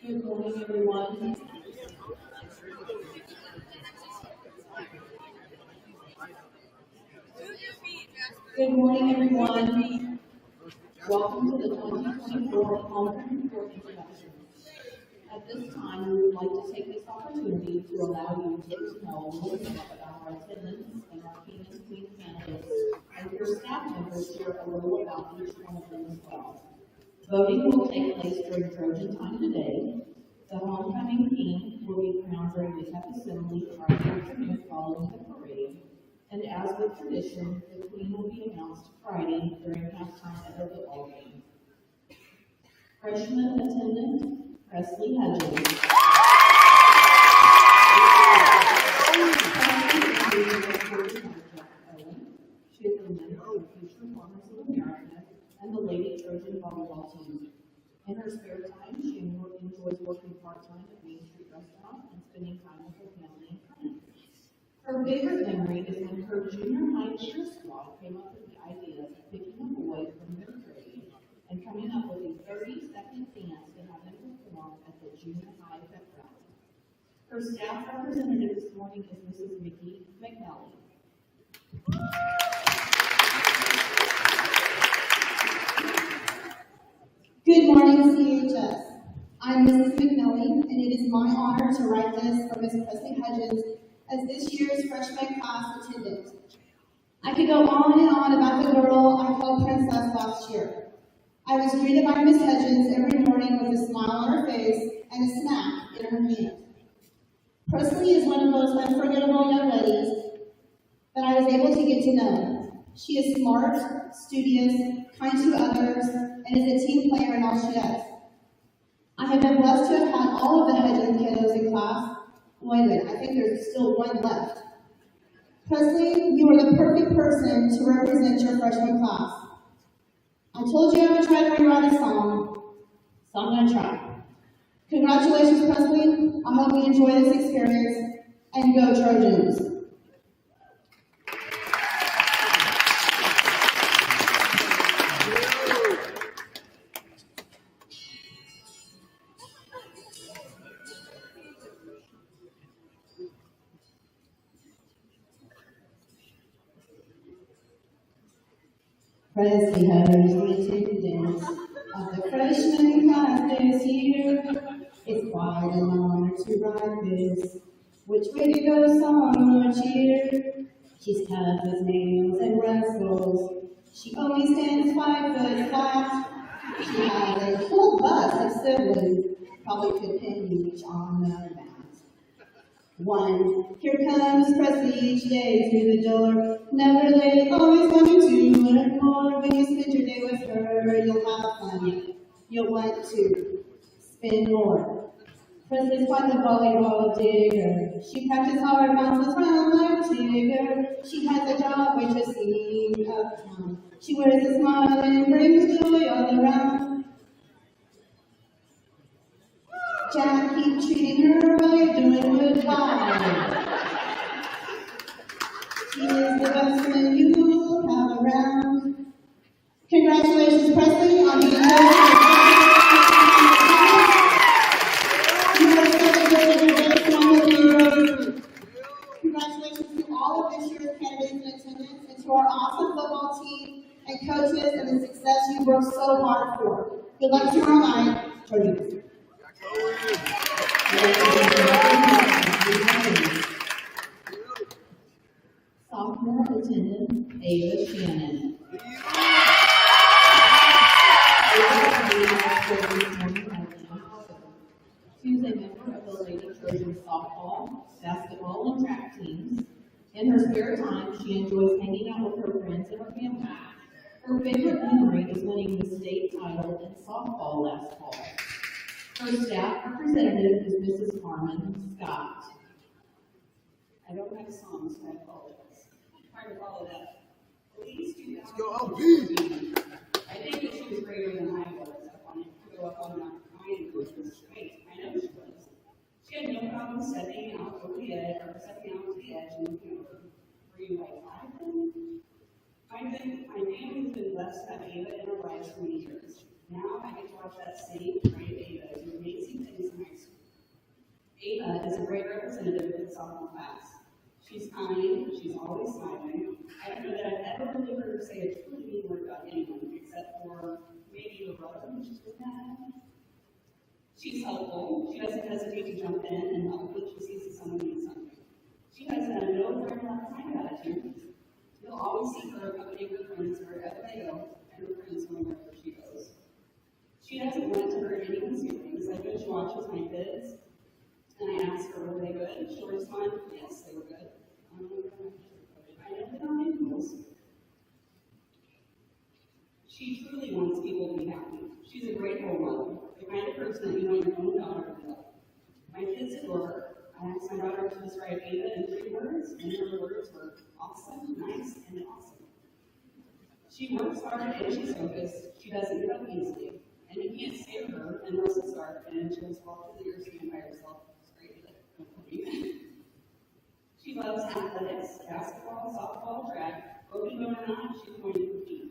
Good morning, everyone. Good morning, everyone. Welcome to the 2024 Homecoming Report Introduction. At this time, we would like to take this opportunity to allow you to get to know a little bit about our attendance and our King and Queen candidates, and your staff members share a little about each one of them as well. Voting will take place during Trojan time today. The homecoming king will be crowned during the Tech Assembly Friday afternoon following the parade. And as with tradition, the queen will be announced Friday during halftime at the football game. Freshman attendant, Presley Hudl. She is a member of Future Farmers of America and the Lady Trojan volleyball team. In her spare time, she enjoys working part-time at Main Street Restaurant and spending time with her family and friends. Her favorite memory is when her junior high cheer squad came up with the idea of picking a boy from their grade and coming up with a 30-second dance to have him perform at the junior high pep rally. Her staff representative this morning is Mrs. Mickey McNally. Good morning, CHS. I'm Mrs. McNally, and it is my honor to write this for Ms. Presley Hudgens as this year's freshman class attendant. I could go on and on about the girl I called Princess last year. I was greeted by Ms. Hudgens every morning with a smile on her face and a snack in her hand. Presley is one of those unforgettable young ladies that I was able to get to know. She is smart, studious, kind to others, and is a team player in all she does. I have been blessed to have had all of the Hudgens kiddos in class. Wait a minute, I think there's still one left. Presley, you are the perfect person to represent your freshman class. I told you I would try to rewrite a song, so I'm going to try. Congratulations, Presley. I hope you enjoy this experience, and go Trojans. Presley Hudgens, the attendance of the freshman class this year. It's quite an honor to write this. Which way to go song or cheer? She's tough as nails and wrestles. She only stands 5 foot flat. She has a full bus of siblings. Probably could pin each on the mat. 1. Here comes Presley each day through the door. Never late, always wanting to learn more. When you spend your day with her, you'll have fun. You'll want to spend more. Presley's quite the volleyball digger. She practices hard, bounces around like Tigger. She has a job waitressing uptown. She wears a smile and brings joy all around. Jack keeps treating her right, doing goodbye. She is the best friend you'll have around. Congratulations, Presley, on being chosen. You have celebrated your best moment in your group. Congratulations to all of this year's candidates in attendance and to our awesome football team and coaches and the success you worked so hard for. Good luck tomorrow night. Trojans. Sophomore attendant, Ava Shannon. She is a member of the Lady Trojan softball, basketball, and track teams. In her spare time, she enjoys hanging out with her friends and her family. Her favorite memory is winning the state title in softball last fall. Her staff representative is Mrs. Carmen Scott. I don't have a song, so I apologize. I'm trying to follow that. Please do that. Let's go, LP! I think that she was greater than I was. I wanted to go up on that kind, which was great. I know she was. She had no problem stepping out over the edge, or stepping out to the edge and looking over. Were you like, my family's been blessed to have Ava in our lives for many years. Now I get to watch that same great Ava do amazing things in high school. Ava is a great representative of the sophomore class. She's kind, she's always smiling. I don't know that I've ever really heard her say a truly mean word about anyone, except for maybe her brother, which is with that. She's helpful. She doesn't hesitate to jump in and help when she sees that someone needs something. She has a no friend left behind attitude. You'll always see her accompanying her friends wherever they go, and her friends going wherever she goes. She doesn't want to hurt anyone's feelings. I know she watches my kids, and I ask her, were they good? She'll respond, yes, they were good. I know they're not animals. She truly wants people to be happy. She's a great role model, the kind of person that you want your own daughter to love. My kids adore her. I asked my daughter to describe Ava in 3 words, and her words were awesome, nice, and awesome. She works hard and she's focused. She doesn't give up easily. And you can't stare at her unless it's dark and she'll just walk to the earth stand by herself. She loves athletics, basketball, softball, track. Open door or not, she's going to compete.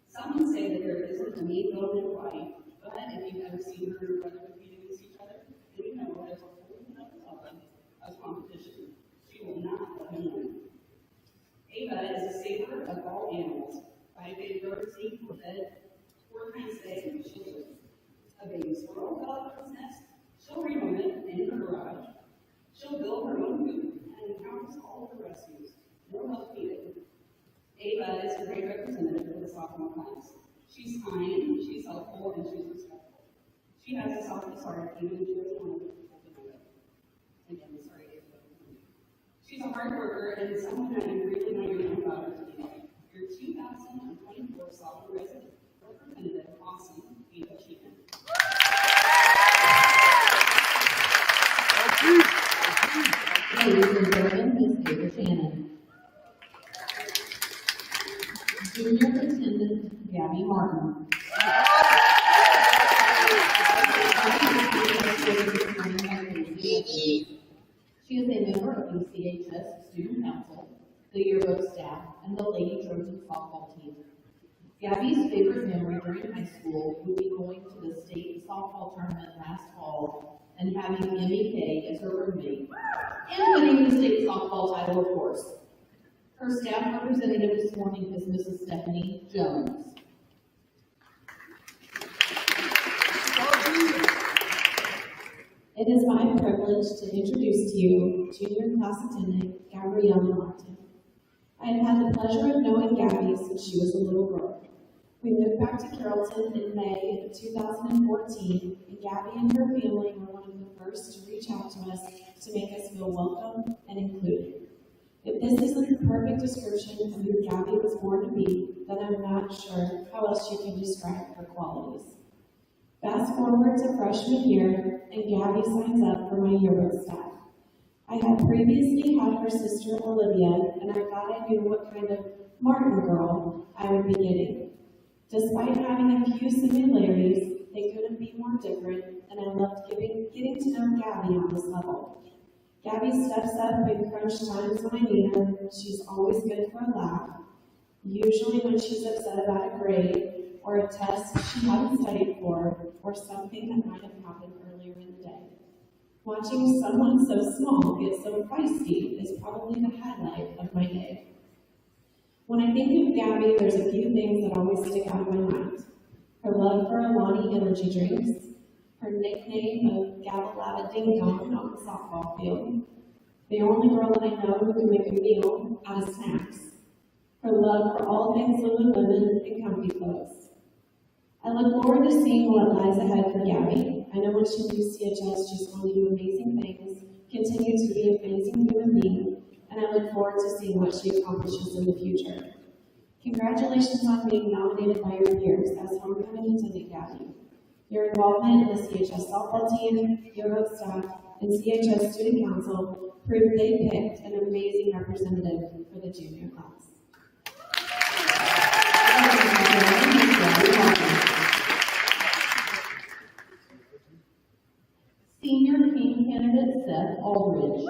Some say that there isn't a mean bone in Hawaii, but if you've ever seen her and her brother compete against each other, then you know there's a whole level of competition. She will not let him win. Ava is a saver of all animals. 5 baby birds eat fed 4 times a day. She'll live. A baby squirrel fell out of its nest. She'll remove it in her garage. She'll build her own coop and encounters all of the rescues. No help needed. Ava is a great representative of the sophomore class. She's kind, she's helpful, and she's respectful. She has the softest heart, even if she doesn't want people to know it. Again, sorry, Ava. She's a hard worker and someone that you really want your own daughter to be like. Your 2024 sophomore representative, awesome, Ava Sheehan. Ladies and gentlemen, Ms. Ava Shannon. Junior Attendant Gabby Martin. She is a member of BCHS Student Council, the yearbook staff, and the Lady Trojan softball team. Gabby's favorite memory during high school would be going to the state softball tournament last fall and having MEK as her roommate, and winning the state softball title, of course. Her staff representative this morning is Mrs. Stephanie Jones. It is my privilege to introduce to you junior class attendant Gabriella Martin. I have had the pleasure of knowing Gabby since she was a little girl. We moved back to Carrollton in May of 2014, and Gabby and her family were one of the first to reach out to us to make us feel welcome and included. If this isn't the perfect description of who Gabby was born to be, then I'm not sure how else you can describe her qualities. Fast forward to freshman year, and Gabby signs up for my yearbook staff. I had previously had her sister Olivia, and I thought I knew what kind of Martin girl I would be getting. Despite having a few similarities, they couldn't be more different, and I loved getting to know Gabby on this level. Gabby steps up in crunch times when I need her. She's always good for a laugh, usually when she's upset about a grade, or a test she hadn't studied for, or something that might have happened earlier in the day. Watching someone so small get so feisty is probably the highlight of my day. When I think of Gabby, there's a few things that always stick out in my mind. Her love for Alani energy drinks, her nickname of Gabalaba Ding Dong on the softball field, the only girl that I know who can make a meal out of snacks, her love for all things Lululemon and comfy clothes. I look forward to seeing what lies ahead for Gabby. I know when she leaves CHS, she's going to do amazing things, continue to be an amazing human being, and I look forward to seeing what she accomplishes in the future. Congratulations on being nominated by your peers as homecoming attendant, Gabby. Your involvement in the CHS softball team, yearbook staff, and CHS student council proved they picked an amazing representative for the junior class. Senior King candidate Seth Aldridge.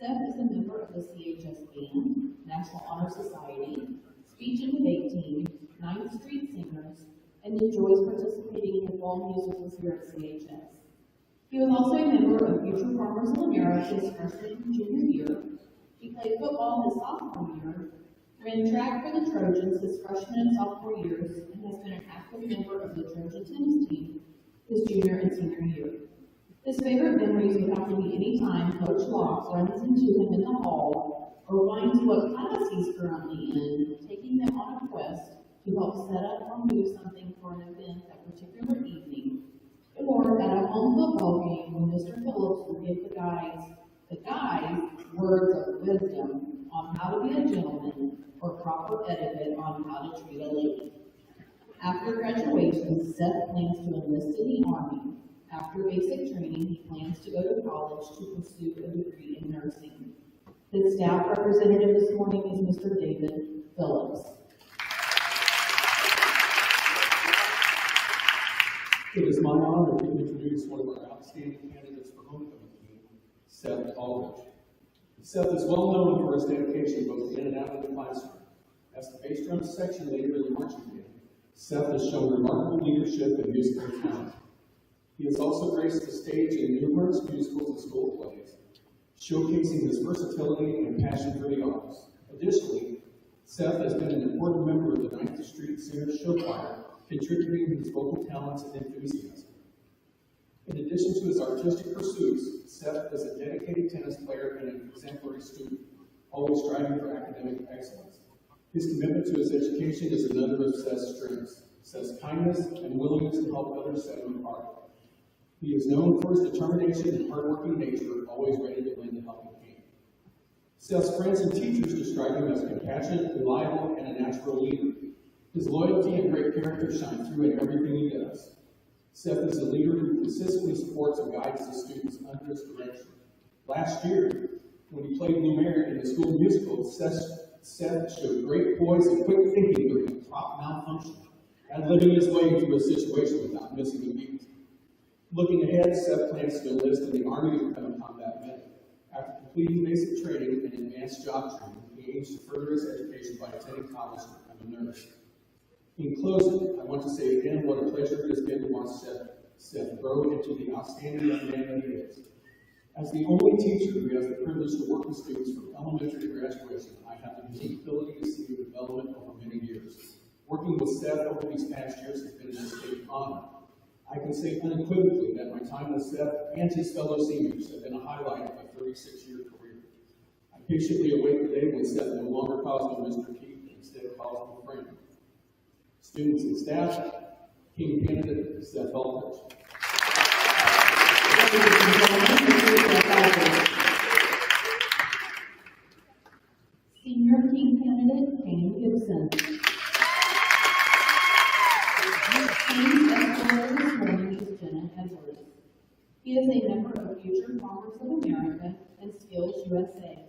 Seth is a member of the CHS Band, National Honor Society, Speech and Debate Team, 9th Street Singers, and enjoys participating in fall musicals here at CHS. He was also a member of Future Farmers of America his freshman and junior year. He played football his sophomore year, ran track for the Trojans his freshman and sophomore years, and has been an active member of the Trojan tennis team his junior and senior year. His favorite memories would have to be any time Coach Locke runs into him in the hall or finds what class he's currently in, taking them on a quest to help set up or move something for an event that particular evening, or at a home football game when Mr. Phillips would give the guys words of wisdom on how to be a gentleman or proper etiquette on how to treat a lady. After graduation, Seth plans to enlist in the Army. After basic training, he plans to go to college to pursue a degree in nursing. His staff representative this morning is Mr. David Phillips. It is my honor to introduce one of our outstanding candidates for homecoming team, Seth Aldridge. Seth is well known for his dedication both in and out of the classroom. As the bass drum section leader in the marching band, Seth has shown remarkable leadership and musical talent. He has also graced the stage in numerous musicals and school plays, showcasing his versatility and passion for the arts. Additionally, Seth has been an important member of the 9th Street Singers Show Choir, contributing his vocal talents and enthusiasm. In addition to his artistic pursuits, Seth is a dedicated tennis player and an exemplary student, always striving for academic excellence. His commitment to his education is another of Seth's strengths. Seth's kindness and willingness to help others set him apart. He is known for his determination and hardworking nature, always ready to lend a helping hand. Seth's friends and teachers describe him as compassionate, reliable, and a natural leader. His loyalty and great character shine through in everything he does. Seth is a leader who consistently supports and guides his students under his direction. Last year, when he played Lumiere in the school musical, Seth showed great poise and quick thinking during a prop malfunction, and living his way through a situation without missing a beat. Looking ahead, Seth plans to enlist in the Army to become a combat medic. After completing basic training and advanced job training, he aims to further his education by attending college to become a nurse. In closing, I want to say again what a pleasure it has been to watch Seth grow into the outstanding young man that he is. As the only teacher who has the privilege to work with students from elementary to graduation, I have the unique ability to see the development over many years. Working with Seth over these past years has been an estate honor. I can say unequivocally that my time with Seth and his fellow seniors have been a highlight of my 36-year career. I patiently await the day when Seth no longer calls me Mr. Keith and instead calls me friend. Students and staff, King candidate Seth Aldridge. Senior King candidate Kane Gibson. Kane's escort this morning is Jenna Edwards. He is a member of Future Farmers of America and Skills USA.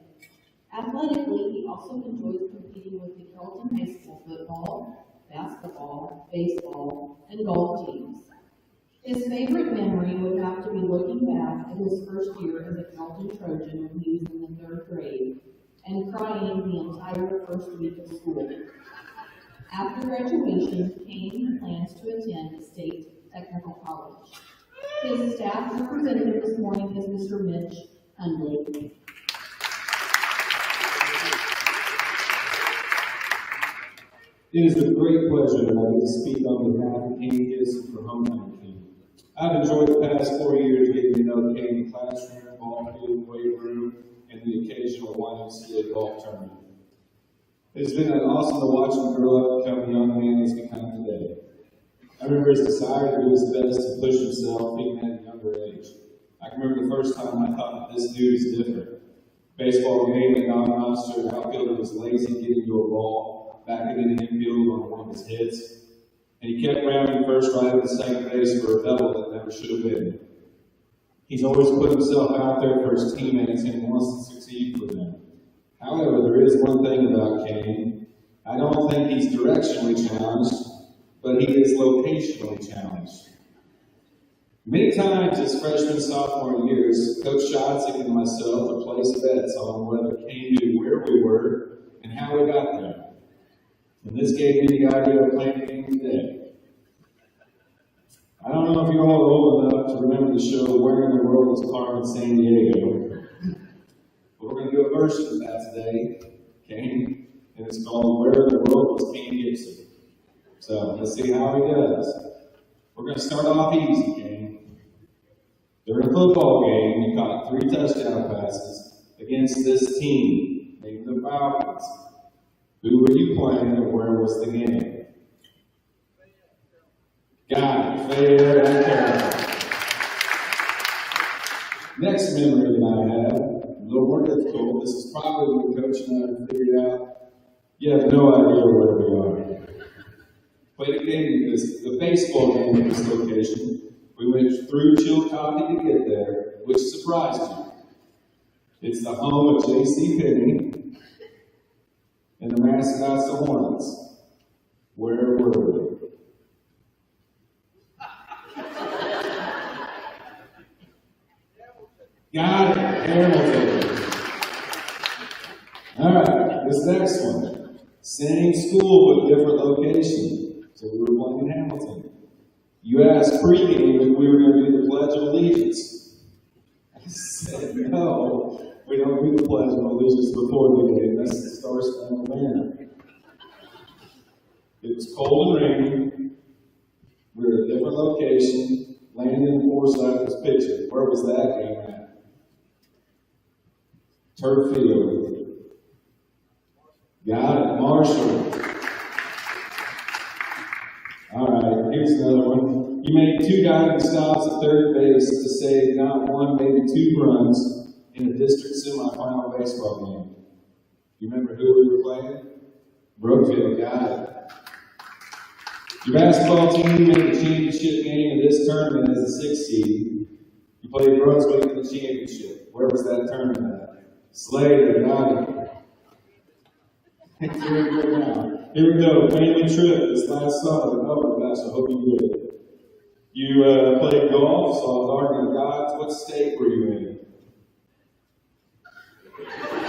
Athletically, he also enjoys competing with the Carrollton High School football, basketball, baseball, and golf teams. His favorite memory would have to be looking back at his first year as a Carrollton Trojan when he was in the 3rd grade and crying the entire first week of school. After graduation, Kane plans to attend State Technical College. His staff representative this morning is Mr. Mitch Hudl. It is a great pleasure that I get to speak on behalf of King Gibson for Homecoming Team. I've enjoyed the past 4 years getting to know King in the classroom, ball field, weight room, and the occasional YMCA golf tournament. It's been awesome to watch him grow up and become the young man he's become today. I remember his desire to do his best to push himself even at a younger age. I can remember the first time I thought this dude is different. Baseball game at non-monster, outfielder was lazy getting to a ball. back in the infield on one of his hits. And he kept rounding first, right, and second base for a double that never should have been. He's always put himself out there for his teammates and wants to succeed for them. However, there is one thing about Kane. I don't think he's directionally challenged, but he is locationally challenged. Many times as freshman, sophomore years, Coach Shotzig and myself would place bets on whether Kane knew where we were and how we got there. And this gave me the idea of playing the game today. I don't know if you're all old enough to remember the show Where in the World is Carmen San Diego, but we're going to do a version of that today, Kane, and it's called Where in the World was Kane Gibson. So let's see how he does. We're going to start off easy, Kane. During a football game, you caught 3 touchdown passes against this team, named the Falcons. Who were you playing and where was the game? Got it. Fair and fair. Next memory that I have, a little more difficult. This is probably when Coach and I have figured out. You have no idea where we are. Played a game at the baseball game at this location. We went through Chillicothe to get there, which surprised you. It's the home of J.C. Penney and the mascots, the Hornets. Where were we? Got it, Hamilton. All right, this next one. Same school but different location. So we were playing in Hamilton. You asked pregame if we were going to do the Pledge of Allegiance. I said no. We don't do the Pledge of Allegiance before the game. That's the Star-Spangled Banner. It was cold and rainy. We were at a different location. Landon Forsythe was pitching. Where was that game at? Turf Field. Got it, Marshall. All right, here's another one. You made 2 diving stops at third base to save not 1, maybe 2 runs in a district semifinal baseball game. You remember who we were playing? Brookfield. Got it. Your basketball team made the championship game in this tournament as a 6th seed. You played Brunswick in the championship. Where was that tournament at? Slater. Got it. Here we go. Family trip this last summer. Oh my gosh, I hope you did. You played golf, saw Garden of Gods. What state were you in?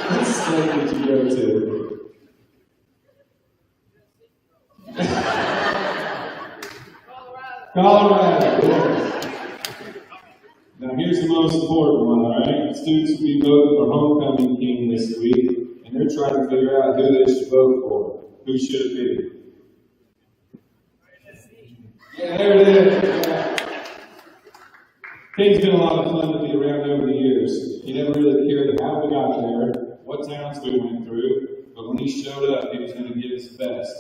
What state did you go to? Colorado. Now here's the most important one, all right? Students will be voting for homecoming king this week, and they're trying to figure out who they should vote for. Who should it be? Yeah, there it is. Yeah. King's been a lot of fun to be around over the years. He never really cared how we got there, what towns we went through, but when he showed up, he was going to give his best.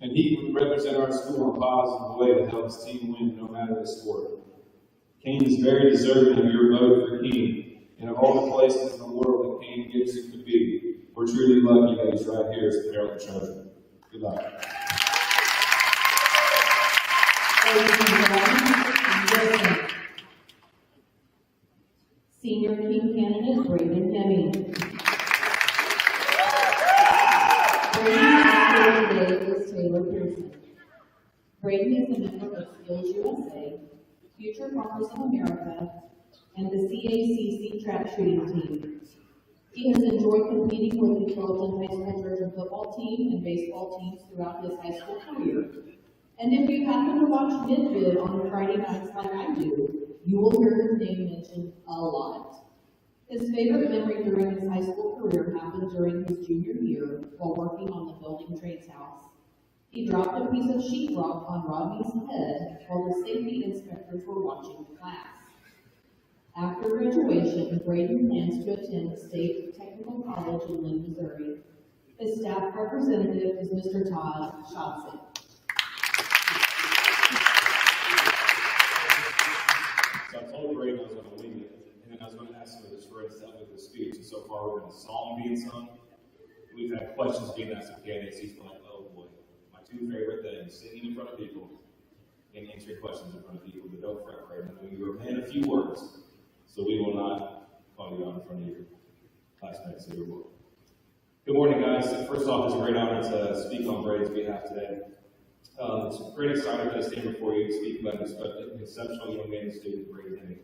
And he would represent our school in a positive way to help his team win no matter the sport. Kane is very deserving of your vote for King. And of all the places in the world that Kane Gibson could be, we're truly lucky that he's right here as the Carroll Treasurer. Good luck. Senior King candidate Braden Deming. Braden's actor today is Taylor Pearson. Braden is a member of Skills USA, Future Farmers of America, and the CACC track shooting team. He has enjoyed competing with the Carrollton High School Trojan football team and baseball teams throughout his high school career. And if you happen to watch Midfid on Friday nights like I do, you will hear his name mentioned a lot. His favorite memory during his high school career happened during his junior year while working on the building trades house. He dropped a piece of sheetrock on Rodney's head while the safety inspectors were watching class. After graduation, Braden plans to attend State Technical College in Lynn, Missouri. His staff representative is Mr. Todd Shotzig. So I told Braden I was going to lead it, and then I was going to ask him to just raise that with his speech. And so far, we've got a song being sung, we've had questions being asked of candidates. He's been like, oh boy, my two favorite things, sitting in front of people and answering questions in front of people. But don't fret, Brandon. You were man of few words, so we will not call you out in front of your classmates or your work. Good morning, guys. First off, it's a great honor to speak on Braden's behalf today. It's a great excitement to stand before you to speak about an exceptional young man and student, Braden Henry.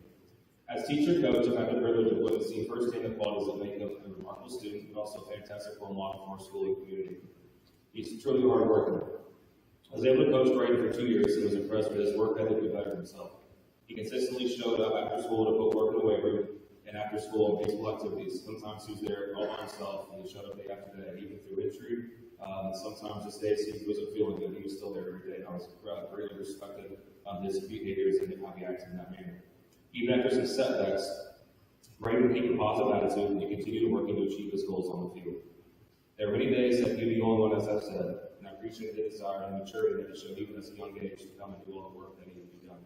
As teacher and coach, I've had the privilege of witnessing firsthand the qualities that make him a remarkable student, but also a fantastic role model for our school and community. He's truly a hard worker. I was able to coach Braden for 2 years and was impressed with his work ethic and better himself. He consistently showed up after school to put work in the weight room and after school baseball activities. Sometimes he was there all by himself and he showed up day after day, even through injury. Sometimes just days he wasn't feeling good, he was still there every day, and I was greatly respected his behaviors and how he acted in that manner. Even after some setbacks, Braden kept a positive attitude and continued working to achieve his goals on the field. There are many days that you're the only one, as I've said, and I appreciate the desire and maturity that he showed even at a young age to come and do all the work that needed to be done.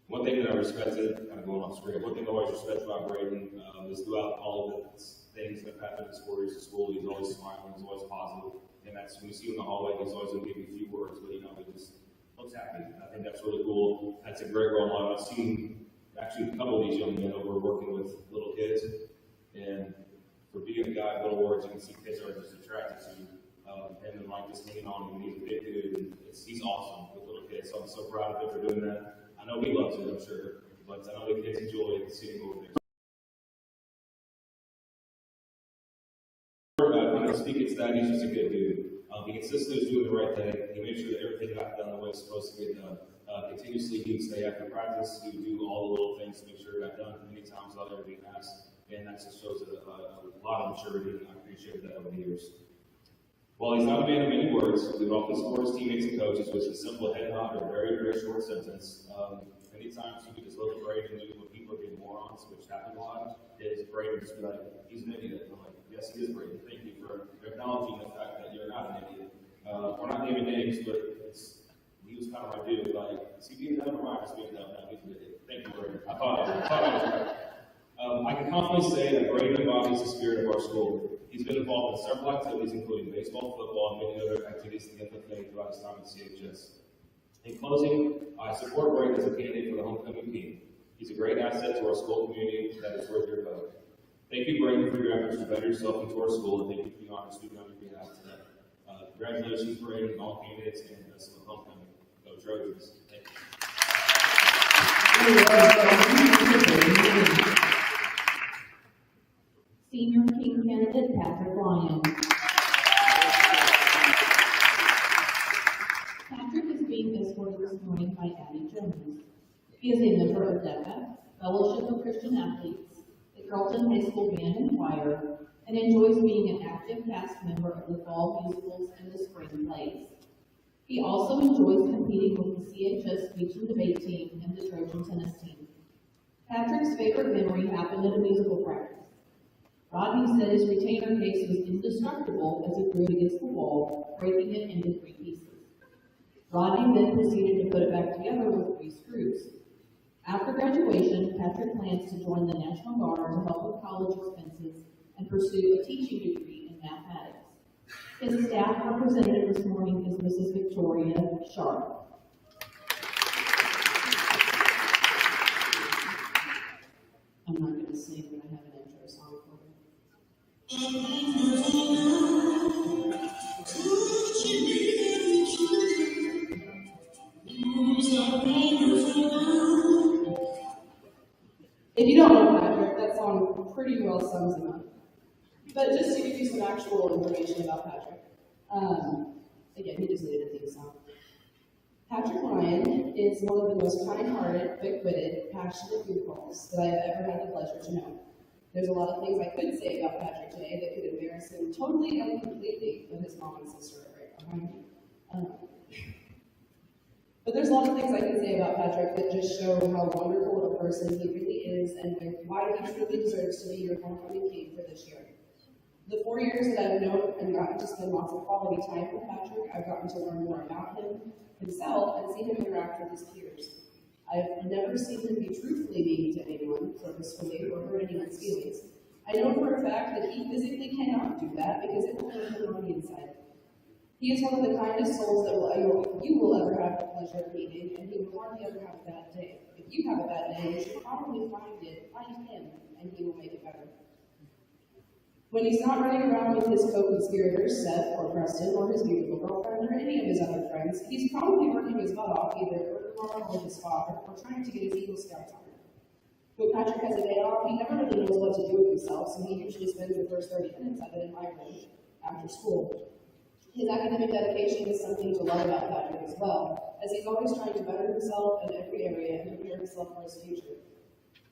One thing that I respected, kind of going off screen, one thing I always respected about Braden is throughout all of the things that happened in his 4 years of school, he's always smiling, he's always positive, and that's when you see him in the hallway, he's always going to give you a few words, but he just looks happy. I think that's really cool. That's a great role model. I've seen actually a couple of these young men over working with little kids, and for being a guy with little words, you can see kids are just attracted to him and Mike just hanging on him. He's a big dude, and he's awesome with little kids, so I'm so proud of him for doing that. I know he loves it, I'm sure, but I know the kids enjoy seeing him over there. When I speak to that, he's just a good dude. He consistently was doing the right thing. He made sure that everything got done the way it's supposed to get done. Continuously, he would stay after practice. He would do all the little things to make sure it got done many times without ever being asked. And that just shows a lot of maturity, and I appreciate that over the years. While he's not a man of many words, he would often support his teammates and coaches with a simple head nod or a very, very short sentence. Many times you could just look at Braden and when people are being morons, which happens a lot, is Braden just be like, he's an idiot. I'm like, yes, he is Braden. Thank you for acknowledging the fact that you're not an idiot. We're not naming names, but he was kind of my dude. Like, is he being dumb or am I just being dumb? No, he's an idiot. Thank you, Braden. I thought I was right. I can confidently say that Braden embodies the spirit of our school. He's been involved in several activities, including baseball, football, and many other activities in the FFA throughout his time at CHS. In closing, I support Braden as a candidate for the homecoming team. He's a great asset to our school community that is worth your vote. Thank you, Braden, for your efforts to better yourself into our school, and thank you for being honored speaking on your behalf today. Congratulations, Braden, and all candidates, and best of luck homecoming. Go Trojans. Thank you. Senior King candidate Patrick Ryan. Patrick is being escorted this morning by Abby Jones. He is a member of DECA, Fellowship of Christian Athletes, the Carlton High School Band and Choir, and enjoys being an active cast member of the fall musicals and the spring plays. He also enjoys competing with the CHS speech and debate team and the Trojan tennis team. Patrick's favorite memory happened at a musical practice. Rodney said his retainer case was indestructible as he threw it against the wall, breaking it into 3 pieces. Rodney then proceeded to put it back together with 3 screws. After graduation, Patrick plans to join the National Guard to help with college expenses and pursue a teaching degree in mathematics. His staff representative this morning is Mrs. Victoria Sharp. I'm not going to sing, but I have an intro song for him. If you don't know Patrick, that song pretty well sums him up. But just to give you some actual information about Patrick, again, he just needed a theme song. Patrick Ryan is one of the most kind-hearted, quick-witted, passionate goofballs that I have ever had the pleasure to know. There's a lot of things I could say about Patrick today that could embarrass him totally and completely, with his mom and sister right behind me. But there's a lot of things I can say about Patrick that just show how wonderful of a person he really is and why he truly deserves to be your homecoming king for this year. The 4 years that I've known and gotten to spend lots of quality time with Patrick, I've gotten to learn more about him, himself, and see him interact with his peers. I've never seen him be truthfully mean to anyone, purposefully, or hurt anyone's feelings. I know for a fact that he physically cannot do that because it will hurt him on the inside. He is one of the kindest souls that you will ever have the pleasure of meeting, and he will hardly ever have a bad day. If you have a bad day, you should probably find him, and he will make it better. When he's not running around with his co-conspirators, Seth or Preston or his beautiful girlfriend or any of his other friends, he's probably working his butt off either with his father or trying to get his Eagle Scouts on. When Patrick has a day off, he never really knows what to do with himself, so he usually spends the first 30 minutes of it in my room after school. His academic dedication is something to love about Patrick as well, as he's always trying to better himself in every area and prepare himself for his future.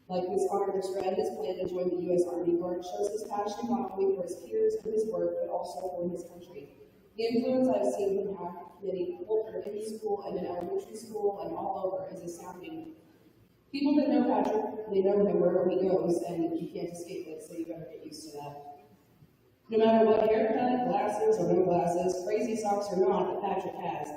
Like his father described, his plan to join the U.S. Army Corps shows his passion not only for his peers and his work, but also for his country. The influence I've seen him have many people in school and in elementary school and all over is astounding. People that know Patrick, they know him wherever he goes, and you can't escape it, so you better get used to that. No matter what haircut, glasses or no glasses, crazy socks or not that Patrick has,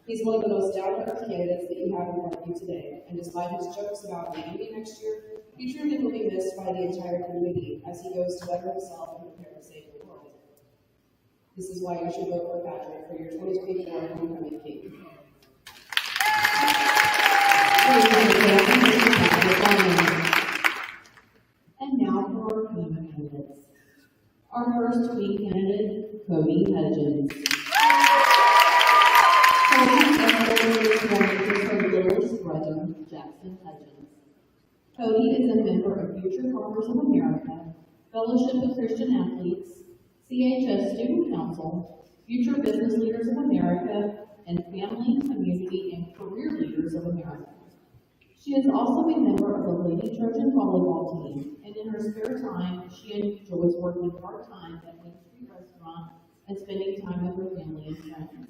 he's one of the most down-to-earth candidates that you have in front of you today. And despite his jokes about Miami next year, he truly will be missed by the entire community as he goes to better himself and prepare to save the world. This is why you should vote for Patrick for your 2024 homecoming king. And now for our queen candidates. Our first queen candidate, Cody Hudgens. Cody is her littlest brother, Jackson Hudgens. Cody is a member of Future Farmers of America, Fellowship of Christian Athletes, CHS Student Council, Future Business Leaders of America, and Family, Community, and Career Leaders of America. She is also a member of the Lady Trojan volleyball team, and in her spare time, she enjoys working part-time at Main Street Restaurant and spending time with her family and friends.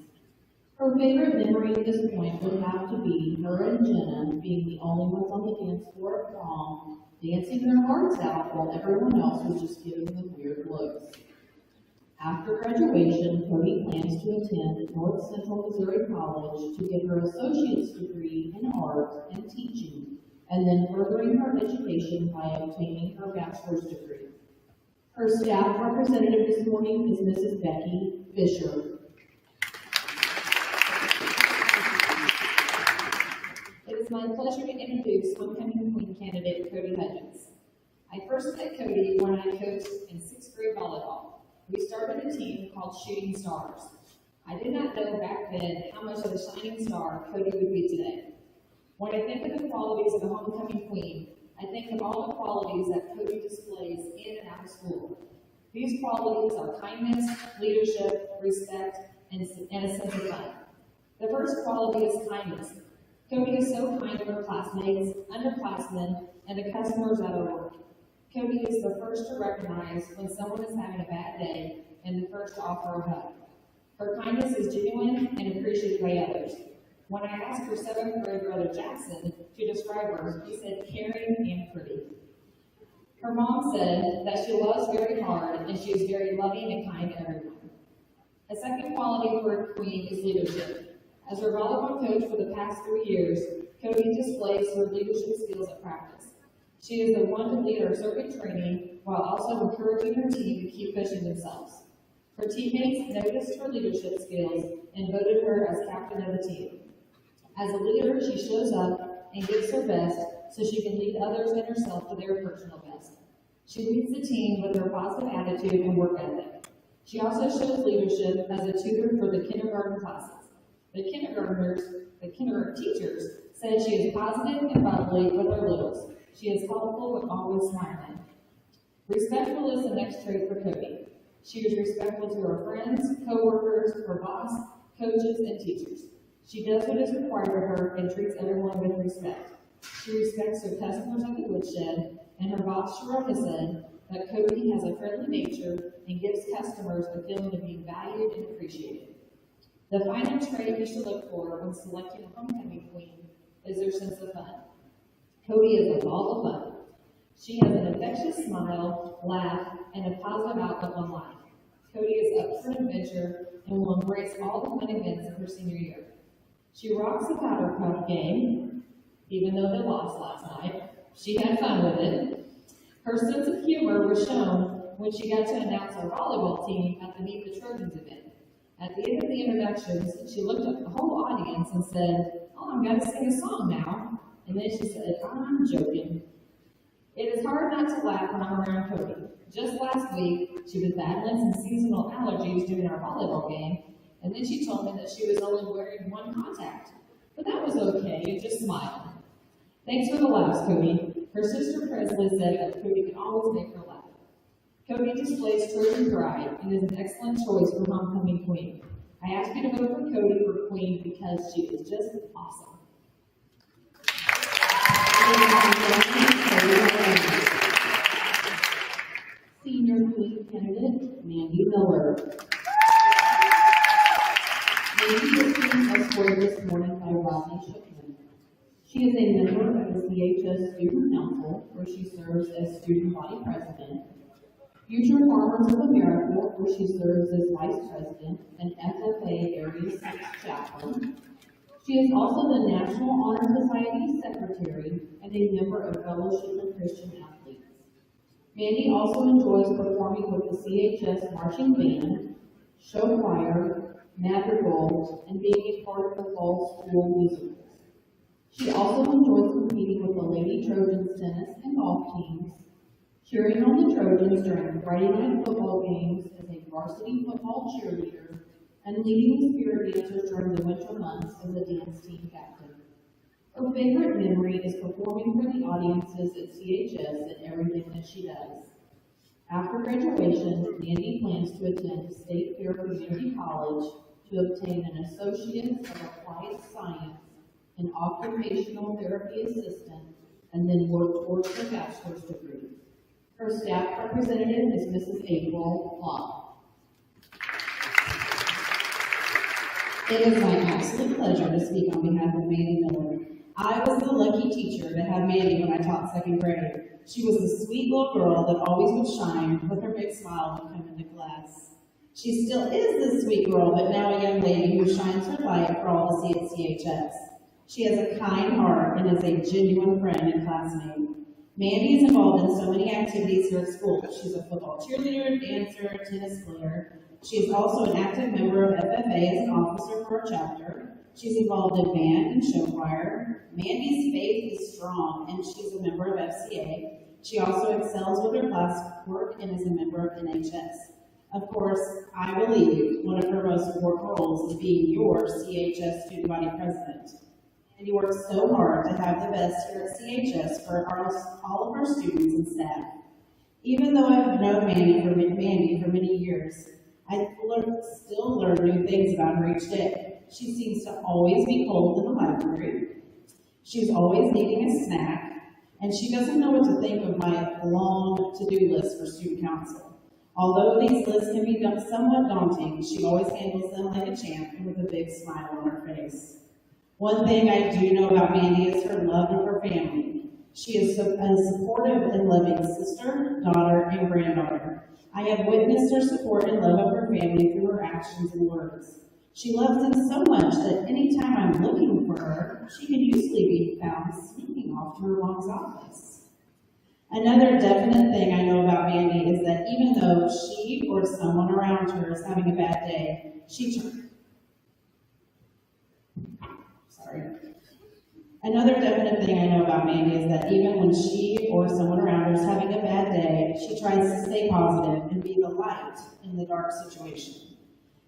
Her favorite memory at this point would have to be her and Jenna being the only ones on the dance floor at prom, dancing their hearts out while everyone else was just giving them weird looks. After graduation, Cody plans to attend North Central Missouri College to get her associate's degree in art and teaching, and then furthering her education by obtaining her bachelor's degree. Her staff representative this morning is Mrs. Becky Fisher. It is my pleasure to introduce homecoming queen candidate Cody Hudgens. I first met Cody when I coached in 6th grade volleyball. We started a team called Shooting Stars. I did not know back then how much of a shining star Cody would be today. When I think of the qualities of a homecoming queen, I think of all the qualities that Cody displays in and out of school. These qualities are kindness, leadership, respect, and a sense of fun. The first quality is kindness. Cody is so kind to her classmates, underclassmen, and the customers at her work. Cody is the first to recognize when someone is having a bad day and the first to offer a hug. Her kindness is genuine and appreciated by others. When I asked her 7th grade brother Jackson to describe her, he said caring and pretty. Her mom said that she loves very hard and she is very loving and kind to everyone. A second quality for a queen is leadership. As her volleyball coach for the past 3 years, Cody displays her leadership skills at practice. She is the one to lead our circuit training while also encouraging her team to keep pushing themselves. Her teammates noticed her leadership skills and voted her as captain of the team. As a leader, she shows up and gives her best so she can lead others and herself to their personal best. She leads the team with her positive attitude and work ethic. She also shows leadership as a tutor for the kindergarten classes. The kindergarten teachers said she is positive and bubbly with her littles. She is helpful but always smiling. Respectful is the next trait for Cody. She is respectful to her friends, co-workers, her boss, coaches, and teachers. She does what is required of her and treats everyone with respect. She respects her customers at the woodshed, and her boss, Sharonda, said that Cody has a friendly nature and gives customers a feeling of being valued and appreciated. The final trait you should look for when selecting a homecoming queen is their sense of fun. Cody is a ball of fun. She has an infectious smile, laugh, and a positive outlook on life. Cody is up for an adventure and will embrace all the fun events of her senior year. She rocks the powder puff game, even though they lost last night. She had fun with it. Her sense of humor was shown when she got to announce our volleyball team at the Meet the Trojans event. At the end of the introductions, she looked at the whole audience and said, "Oh, I'm going to sing a song now." And then she said, "I'm joking." It is hard not to laugh when I'm around Cody. Just last week, she was battling some seasonal allergies during our volleyball game, and then she told me that she was only wearing one contact. But that was okay, and just smiled. Thanks for the laughs, Cody. Her sister Presley said that Cody can always make her laugh. Cody displays Trojan pride and is an excellent choice for homecoming queen. I ask you to vote for Cody for queen because she is just awesome. Senior Queen candidate, Mandy Miller. Mandy is being escorted this morning by Rodney Shipman. She is a member of the CHS Student Council, where she serves as Student Body President, Future Farmers of America, where she serves as Vice President and FFA Area 6 Chaplain. She is also the National Honor Society Secretary and a member of Fellowship of Christian Athletes. Mandy also enjoys performing with the CHS Marching Band, show choir, madrigal, and being a part of the fall school musicals. She also enjoys competing with the Lady Trojans tennis and golf teams, cheering on the Trojans during Friday night football games as a varsity football cheerleader, and leading the spirit dancers during the winter months as a dance team captain. Her favorite memory is performing for the audiences at CHS and everything that she does. After graduation, Mandy plans to attend State Fair Community College to obtain an Associate of Applied Science in Occupational Therapy Assistant and then work towards her bachelor's degree. Her staff representative is Mrs. April Long. It is my absolute pleasure to speak on behalf of Mandy Miller. I was the lucky teacher to have Mandy when I taught second grade. She was the sweet little girl that always would shine with her big smile when coming to class. She still is this sweet girl, but now a young lady who shines her light for all to see at CHS. She has a kind heart and is a genuine friend and classmate. Mandy is involved in so many activities here at school. She's a football cheerleader, dancer, tennis player. She is also an active member of FFA as an officer for our chapter. She's involved in band and show choir. Mandy's faith is strong, and she's a member of FCA. She also excels with her classwork and is a member of NHS. Of course, I believe one of her most important roles is being your CHS Student Body President. And you work so hard to have the best here at CHS for all of our students and staff. Even though I've known Mandy for many years, I still learn new things about her each day. She seems to always be cold in the library. She's always needing a snack, and she doesn't know what to think of my long to-do list for student council. Although these lists can be somewhat daunting, she always handles them like a champ and with a big smile on her face. One thing I do know about Mandy is her love of her family. She is a supportive and loving sister, daughter, and granddaughter. I have witnessed her support and love of her family through her actions and words. She loves them so much that anytime I'm looking for her, she can usually be found sneaking off to her mom's office. Another definite thing I know about Mandy is that even though she or someone around her is having a bad day, Another definite thing I know about Mandy is that even when she or someone around her is having a bad day, she tries to stay positive and be the light in the dark situation.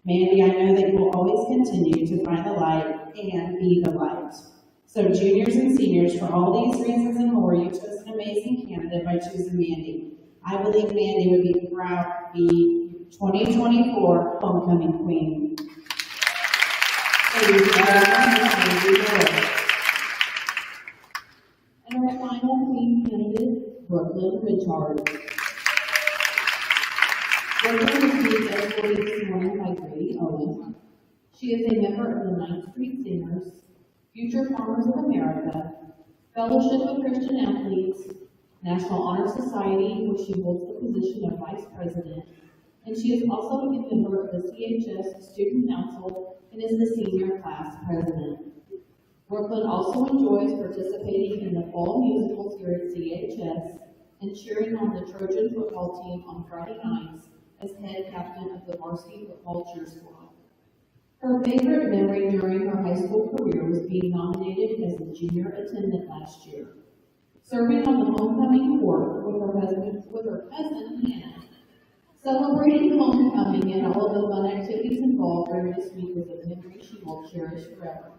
Mandy, I know that you will always continue to find the light and be the light. So juniors and seniors, for all these reasons and more, you chose an amazing candidate by choosing Mandy. I believe Mandy would be proud to be 2024 Homecoming Queen. And our final Queen candidate, Brooklyn Richard. Brooklyn is being escorted this morning by Grady Owen. She is a member of the 9th Street Singers, Future Farmers of America, Fellowship of Christian Athletes, National Honor Society, where she holds the position of Vice President, and she is also a member of the CHS Student Council and is the Senior Class President. Brooklyn also enjoys participating in the fall musicals here at CHS, and cheering on the Trojan football team on Friday nights as head captain of the varsity football cheer squad. Her favorite memory during her high school career was being nominated as the junior attendant last year. Serving on the homecoming court with her cousin Hannah, celebrating homecoming and all of the fun activities involved during this week was a memory she will cherish forever.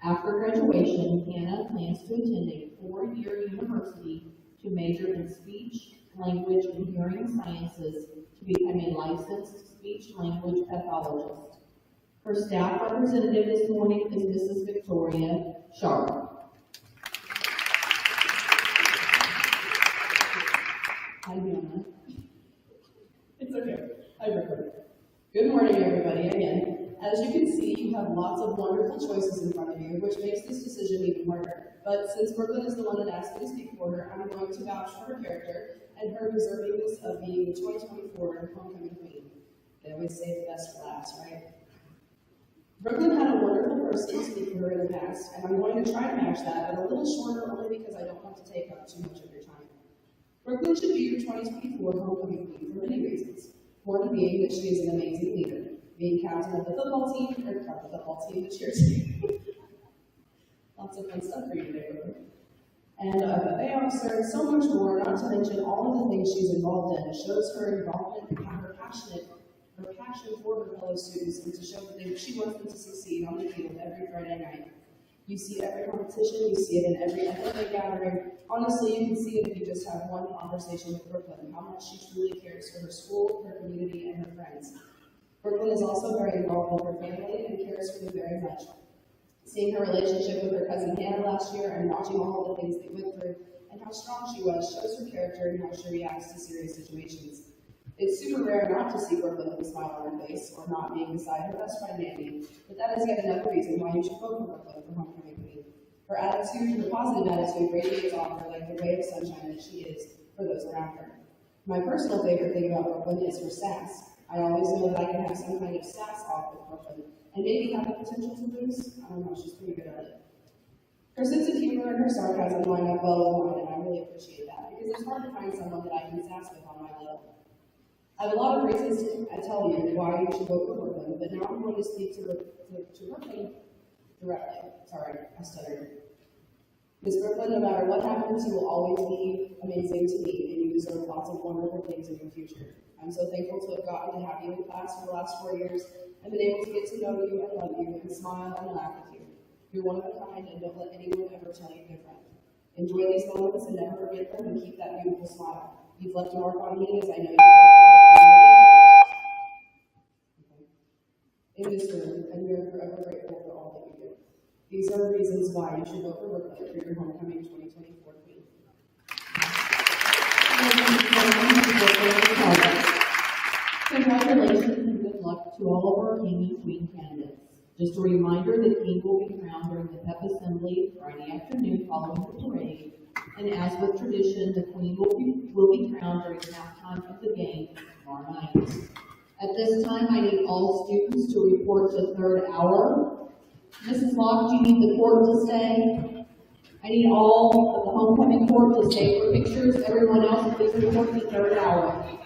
After graduation, Hannah plans to attend a 4-year university to major in speech, language, and hearing sciences to become a licensed speech-language pathologist. Her staff representative this morning is Mrs. Victoria Sharp. Hi, Hannah. It's okay. I record. Good morning, everybody, again. As you can see, you have lots of wonderful choices in front of you, which makes this decision even harder. But since Brooklyn is the one that asked me to speak for her, I'm going to vouch for her character and her deservingness of being the 2024 homecoming queen. They always say the best for last, right? Brooklyn had a wonderful person speak for her in the past, and I'm going to try to match that, but a little shorter only because I don't want to take up too much of your time. Brooklyn should be your 2024 homecoming queen for many reasons. One being that she is an amazing leader, being captain of the football team, or not the football team, the cheer team. Lots of fun stuff for you today, Brooklyn. And a buffet officer, and so much more, not to mention all of the things she's involved in, shows her involvement and her passion for her fellow students, and to show that she wants them to succeed on the field every Friday night. You see every competition, you see it in every athletic gathering. Honestly, you can see it if you just have one conversation with Brooklyn, how much she truly cares for her school, her community, and her friends. Brooklyn is also very involved with her family and cares for them very much. Seeing her relationship with her cousin Hannah last year and watching all of the things they went through and how strong she was shows her character and how she reacts to serious situations. It's super rare not to see Brooklyn with a smile on her face or not being beside her best friend Mandy, but that is yet another reason why you should vote for Brooklyn for homecoming queen. Her attitude, her positive attitude, radiates off her like the ray of sunshine that she is for those around her. My personal favorite thing about Brooklyn is her sass. I always know that I can have some kind of sass off with Brooklyn, and maybe have the potential to lose. I don't know, she's pretty good at it. Her sense of humor and her sarcasm line up well with mine, and I really appreciate that, because it's hard to find someone that I can sass with on my level. I have a lot of reasons to tell you why you should vote for Brooklyn, but now I'm going to speak to Brooklyn directly. Sorry, I stuttered. Ms. Brooklyn, no matter what happens, you will always be amazing to me, and you deserve lots of wonderful things in your future. I'm so thankful to have gotten to have you in class for the last 4 years, and been able to get to know you and love you, and smile and laugh with you. You're one of a kind, and don't let anyone ever tell you different. Enjoy these moments and never forget them, and keep that beautiful smile. You've left a mark on me, as I know you have in this room, and we are forever grateful for all that you do. These are the reasons why you should vote for Brooklyn for your homecoming 2024 queen. Congratulations and good luck to all of our king and queen candidates. Just a reminder, the king will be crowned during the pep assembly Friday afternoon following the parade. And as with tradition, the queen will be crowned during halftime of the game tomorrow night. At this time, I need all students to report to third hour. Mrs. Locke, do you need the court to stay? I need all of the homecoming court to stay for pictures. Everyone else, please report to third hour.